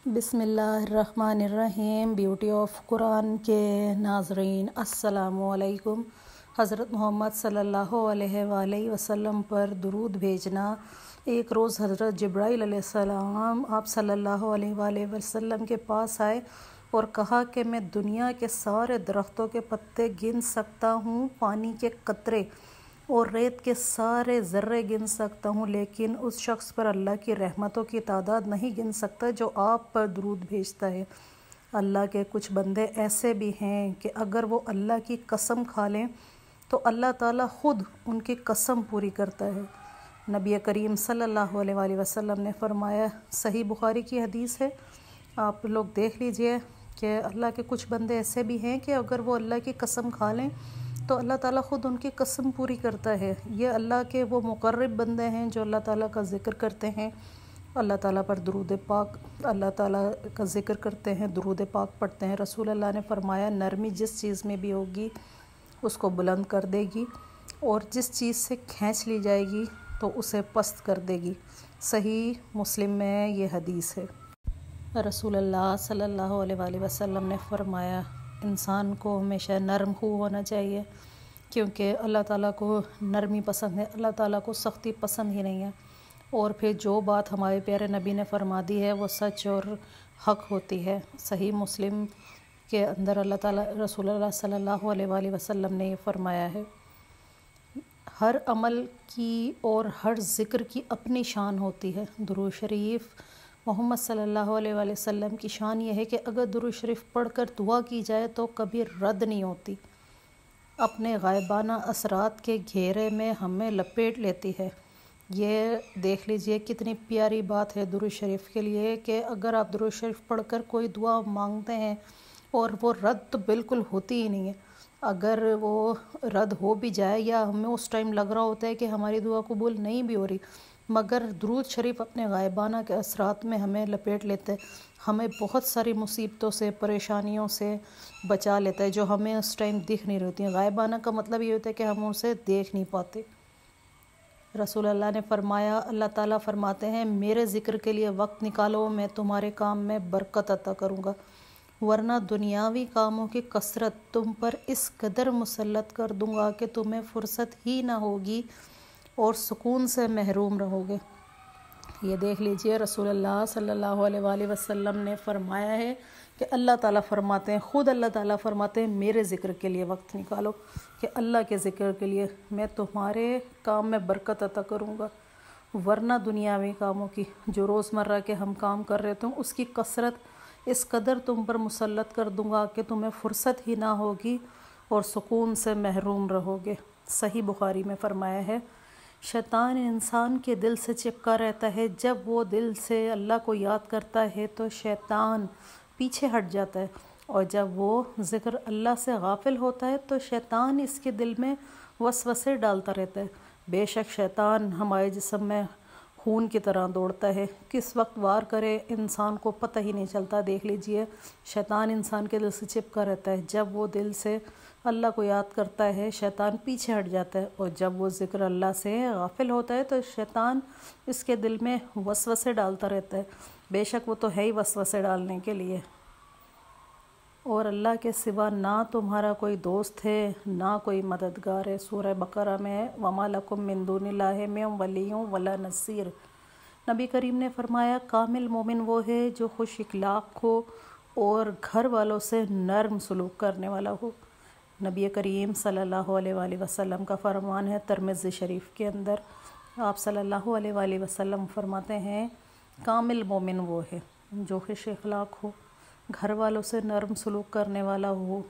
بسم اللہ الرحمن الرحیم۔ بیوٹی آف قرآن کے ناظرین السلام علیکم۔ حضرت محمد صلی اللہ علیہ وآلہ وسلم پر درود بھیجنا۔ ایک روز حضرت جبرائیل علیہ السلام آپ صلی اللہ علیہ وآلہ وسلم کے پاس آئے اور کہا کہ میں دنیا کے سارے درختوں کے پتے گن سکتا ہوں، پانی کے قطرے اور ریت کے سارے ذرے گن سکتا ہوں، لیکن اس شخص پر اللہ کی رحمتوں کی تعداد نہیں گن سکتا جو آپ پر درود بھیجتا ہے۔ اللہ کے کچھ بندے ایسے بھی ہیں کہ اگر وہ اللہ کی قسم کھا لیں تو اللہ تعالیٰ خود ان کی قسم پوری کرتا ہے۔ نبی کریم صلی اللہ علیہ وآلہ وسلم نے فرمایا، صحیح بخاری کی حدیث ہے، آپ لوگ دیکھ لیجئے کہ اللہ کے کچھ بندے ایسے بھی ہیں کہ اگر وہ اللہ کی قسم کھا لیں تو اللہ تعالیٰ خود ان کی قسم پوری کرتا ہے۔ یہ اللہ کے وہ مقرب بندے ہیں جو اللہ تعالیٰ کا ذکر کرتے ہیں، اللہ تعالیٰ پر درود پاک، اللہ تعالیٰ کا ذکر کرتے ہیں، درود پاک پڑھتے ہیں۔ رسول اللہ نے فرمایا، نرمی جس چیز میں بھی ہوگی اس کو بلند کر دے گی، اور جس چیز سے کھینچ لی جائے گی تو اسے پست کر دے گی۔ صحیح مسلم میں یہ حدیث ہے۔ رسول اللہ صلی اللہ علیہ وآلہ وسلم نے فرمایا، انسان کو ہمیشہ نرم خو ہونا چاہیے، کیونکہ اللہ تعالیٰ کو نرمی پسند ہے، اللہ تعالیٰ کو سختی پسند ہی نہیں ہے۔ اور پھر جو بات ہمارے پیارے نبی نے فرما دی ہے وہ سچ اور حق ہوتی ہے۔ صحیح مسلم کے اندر اللہ تعالیٰ رسول اللہ صلی اللہ علیہ وآلہ وسلم نے یہ فرمایا ہے، ہر عمل کی اور ہر ذکر کی اپنی شان ہوتی ہے۔ درود شریف محمد صلی اللہ علیہ وآلہ وسلم کی شان یہ ہے کہ اگر درود شریف پڑھ کر دعا کی جائے تو کبھی رد نہیں ہوتی، اپنے غائبانہ اثرات کے گھیرے میں ہمیں لپیٹ لیتی ہے۔ یہ دیکھ لیجئے کتنی پیاری بات ہے درود شریف کے لیے کہ اگر آپ درود شریف پڑھ کر کوئی دعا مانگتے ہیں اور وہ رد تو بالکل ہوتی ہی نہیں ہے، اگر وہ رد ہو بھی جائے یا ہمیں اس ٹائم لگ رہا ہوتا ہے کہ ہماری دعا قبول نہیں بھی ہو رہی، مگر درود شریف اپنے غائبانہ کے اثرات میں ہمیں لپیٹ لیتے، ہمیں بہت ساری مصیبتوں سے، پریشانیوں سے بچا لیتا ہے جو ہمیں اس ٹائم دکھ نہیں رہتی ہیں۔ غائبانہ کا مطلب یہ ہوتا ہے کہ ہم اسے دیکھ نہیں پاتے۔ رسول اللہ نے فرمایا، اللہ تعالیٰ فرماتے ہیں، میرے ذکر کے لیے وقت نکالو، میں تمہارے کام میں برکت عطا کروں گا، ورنہ دنیاوی کاموں کی کثرت تم پر اس قدر مسلط کر دوں گا کہ تمہیں فرصت ہی نہ ہوگی اور سکون سے محروم رہو گے۔ یہ دیکھ لیجئے رسول اللہ صلی اللہ علیہ وآلہ وسلم نے فرمایا ہے کہ اللہ تعالیٰ فرماتے ہیں، خود اللہ تعالیٰ فرماتے ہیں، میرے ذکر کے لیے وقت نکالو کہ اللہ کے ذکر کے لیے میں تمہارے کام میں برکت عطا کروں گا، ورنہ دنیاوی کاموں کی جو روزمرہ کے ہم کام کر رہے ہوں اس کی کثرت اس قدر تم پر مسلط کر دوں گا کہ تمہیں فرصت ہی نہ ہوگی اور سکون سے محروم رہو گے۔ صحیح بخاری میں فرمایا ہے، شیطان انسان کے دل سے چپکا رہتا ہے، جب وہ دل سے اللہ کو یاد کرتا ہے تو شیطان پیچھے ہٹ جاتا ہے، اور جب وہ ذکر اللہ سے غافل ہوتا ہے تو شیطان اس کے دل میں وسوسے ڈالتا رہتا ہے۔ بے شک شیطان ہمارے جسم میں خون کی طرح دوڑتا ہے، کس وقت وار کرے انسان کو پتہ ہی نہیں چلتا۔ دیکھ لیجئے شیطان انسان کے دل سے چپکا رہتا ہے، جب وہ دل سے اللہ کو یاد کرتا ہے شیطان پیچھے ہٹ جاتا ہے، اور جب وہ ذکر اللہ سے غافل ہوتا ہے تو شیطان اس کے دل میں وسوسے ڈالتا رہتا ہے۔ بے شک وہ تو ہے ہی وسوسے ڈالنے کے لیے، اور اللہ کے سوا نہ تمہارا کوئی دوست ہے نہ کوئی مددگار ہے۔ سورہ بقرہ میں وَمَا لَكُم مِّن دُونِ اللَّهِ مِن وَلِيٍّ وَلَا نَصِيرٍ۔ نبی کریم نے فرمایا، کامل مومن وہ ہے جو خوش اخلاق ہو اور گھر والوں سے نرم سلوک کرنے والا ہو۔ نبی کریم صلی اللہ علیہ وآلہ وسلم کا فرمان ہے ترمذی شریف کے اندر، آپ صلی اللہ علیہ وآلہ وسلم فرماتے ہیں، کامل مومن وہ ہے جو خوش اخلاق ہو، گھر والوں سے نرم سلوک کرنے والا ہو،